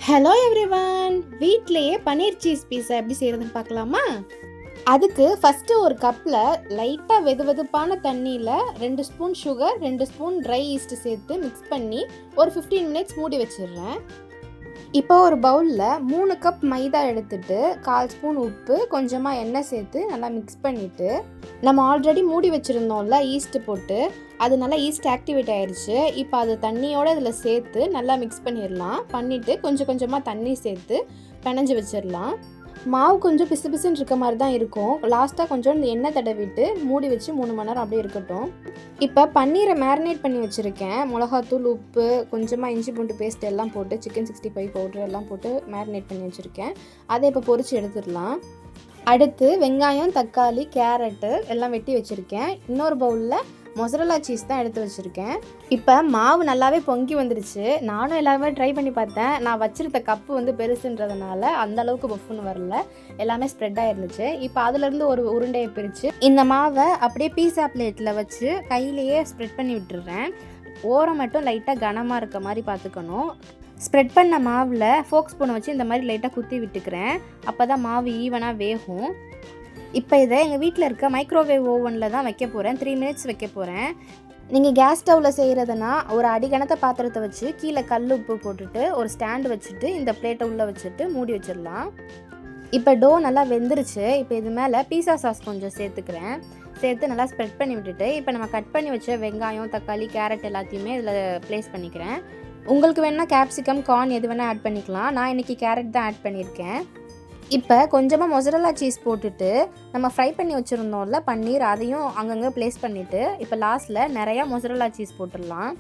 Hello everyone, வீட்லேயே பன்னீர் cheese pizza எப்படி செய்கிறதுன்னு பார்க்கலாமா? அதுக்கு ஃபஸ்ட்டு ஒரு கப்பில் லைட்டாக வெதுவெதுப்பான தண்ணியில் 2 spoon sugar 2 spoon try east சேர்த்து மிக்ஸ் பண்ணி ஒரு 15 மினிட்ஸ் மூடி வச்சிடுறேன். இப்போ ஒரு பவுலில் 3 கப் மைதா எடுத்துட்டு 1/4 ஸ்பூன் உப்பு கொஞ்சமாக எண்ணெய் சேர்த்து நல்லா மிக்ஸ் பண்ணிவிட்டு நம்ம ஆல்ரெடி மூடி வச்சுருந்தோம்ல ஈஸ்ட்டு போட்டு அது நல்லா ஈஸ்ட் ஆக்டிவேட் ஆயிடுச்சு. இப்போ அது தண்ணியோடு இதில் சேர்த்து நல்லா மிக்ஸ் பண்ணிடலாம். பண்ணிவிட்டு கொஞ்சம் கொஞ்சமாக தண்ணி சேர்த்து பிணைஞ்சு வச்சிடலாம். மாவு கொஞ்சம் பிசு பிசுன்னு இருக்க மாதிரி தான் இருக்கும். லாஸ்ட்டாக கொஞ்சம் இந்த எண்ணெய் தடவிட்டு மூடி வச்சு 3 மணி நேரம் அப்படியே இருக்கட்டும். இப்போ பன்னீரை மேரினேட் பண்ணி வச்சுருக்கேன். மிளகாத்தூள், உப்பு, கொஞ்சமாக இஞ்சி பூண்டு பேஸ்ட் எல்லாம் போட்டு சிக்கன் 65 பவுட்ரு எல்லாம் போட்டு மேரினேட் பண்ணி வச்சுருக்கேன். அதை இப்போ பொரிச்சு எடுத்துடலாம். அடுத்து வெங்காயம், தக்காளி, கேரட்டு எல்லாம் வெட்டி வச்சுருக்கேன். இன்னொரு பவுலில் மொசரல்லா சீஸ் தான் எடுத்து வச்சுருக்கேன். இப்போ மாவு நல்லாவே பொங்கி வந்துருச்சு. நானும் எல்லாமே ட்ரை பண்ணி பார்த்தேன். நான் வச்சுருந்த கப்பு வந்து பெருசுன்றதுனால அந்தளவுக்கு பஃப்னு வரல, எல்லாமே ஸ்ப்ரெட் ஆகிருந்துச்சு. இப்போ அதுலேருந்து ஒரு உருண்டையை பிரித்து இந்த மாவை அப்படியே பீஸா பிளேட்டில் வச்சு கையிலேயே ஸ்ப்ரெட் பண்ணி விட்டுறேன். ஓரம் மட்டும் லைட்டாக கனமாக இருக்க மாதிரி பார்த்துக்கணும். ஸ்ப்ரெட் பண்ண மாவில் ஃபோக் ஸ்பூனை வச்சு இந்த மாதிரி லைட்டாக குத்தி விட்டுக்கிறேன். அப்போ தான் மாவு ஈவனாக வேகும். இப்போ இதை எங்கள் வீட்டில் இருக்க மைக்ரோவேவ் ஓவனில் தான் வைக்க போகிறேன். 3 மினிட்ஸ் வைக்க போகிறேன். நீங்கள் கேஸ் ஸ்டவ்வில் செய்கிறதுனா ஒரு அடிகனத்தை பாத்திரத்தை வச்சு கீழே கல் உப்பு போட்டுட்டு ஒரு ஸ்டாண்டு வச்சுட்டு இந்த பிளேட்டை உள்ளே வச்சுட்டு மூடி வச்சிடலாம். இப்போ டோ நல்லா வெந்துருச்சு. இப்போ இது மேலே பீஸா சாஸ் கொஞ்சம் சேர்த்து நல்லா ஸ்ப்ரெட் பண்ணி விட்டுட்டு இப்போ நம்ம கட் பண்ணி வச்ச வெங்காயம், தக்காளி, கேரட் எல்லாத்தையுமே இதில் ப்ளேஸ் பண்ணிக்கிறேன். உங்களுக்கு வேணால் கேப்சிகம், கார்ன் எது வேணால் ஆட் பண்ணிக்கலாம். நான் இன்றைக்கி கேரட் தான் ஆட் பண்ணியிருக்கேன். இப்போ கொஞ்சமாக மொசரல்லா சீஸ் போட்டுட்டு நம்ம ஃப்ரை பண்ணி வச்சுருந்தோம்ல பன்னீர், அதையும் அங்கங்கே ப்ளேஸ் பண்ணிவிட்டு இப்போ லாஸ்ட்டில் நிறையா மொசரல்லா சீஸ் போட்டுடலாம்.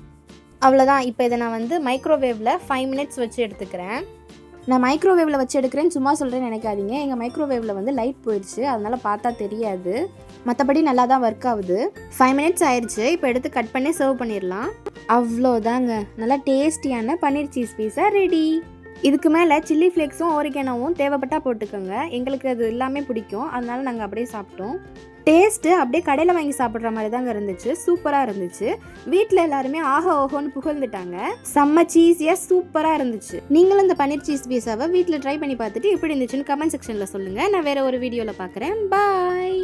அவ்வளோதான். இப்போ இதை நான் வந்து மைக்ரோவேவில் 5 மினிட்ஸ் வச்சு எடுத்துக்கிறேன். நான் மைக்ரோவேவில் வச்சு எடுக்கிறேன்னு சும்மா சொல்கிறேன்னு நினைக்காதீங்க. எங்கள் மைக்ரோவேவில் வந்து லைட் போயிடுச்சு, அதனால் பார்த்தா தெரியாது. மற்றபடி நல்லா தான் ஒர்க் ஆகுது. 5 மினிட்ஸ் ஆயிடுச்சு. இப்போ எடுத்து கட் பண்ணி சர்வ் பண்ணிடலாம். அவ்வளோதாங்க, நல்லா டேஸ்டியான பன்னீர் சீஸ் பீஸா ரெடி. இதுக்கு மேலே சில்லி ஃப்ளேக்ஸும் ஓரிகேனோவும் தேவைப்பட்டால் போட்டுக்கோங்க. எங்களுக்கு அது எல்லாமே பிடிக்கும், அதனால நாங்கள் அப்படியே சாப்பிட்டோம். டேஸ்ட்டு அப்படியே கடையில் வாங்கி சாப்பிட்ற மாதிரி தாங்க இருந்துச்சு. சூப்பராக இருந்துச்சு. வீட்டில் எல்லாருமே ஆஹா ஓஹோன்னு புகழ்ந்துட்டாங்க. செம்ம சீஸியாக சூப்பராக இருந்துச்சு. நீங்களும் இந்த பன்னீர் சீஸ் பீஸாவை வீட்டில் ட்ரை பண்ணி பார்த்துட்டு எப்படி இருந்துச்சுன்னு கமெண்ட் செக்ஷனில் சொல்லுங்கள். நான் வேறு ஒரு வீடியோவில் பார்க்குறேன். பாய்.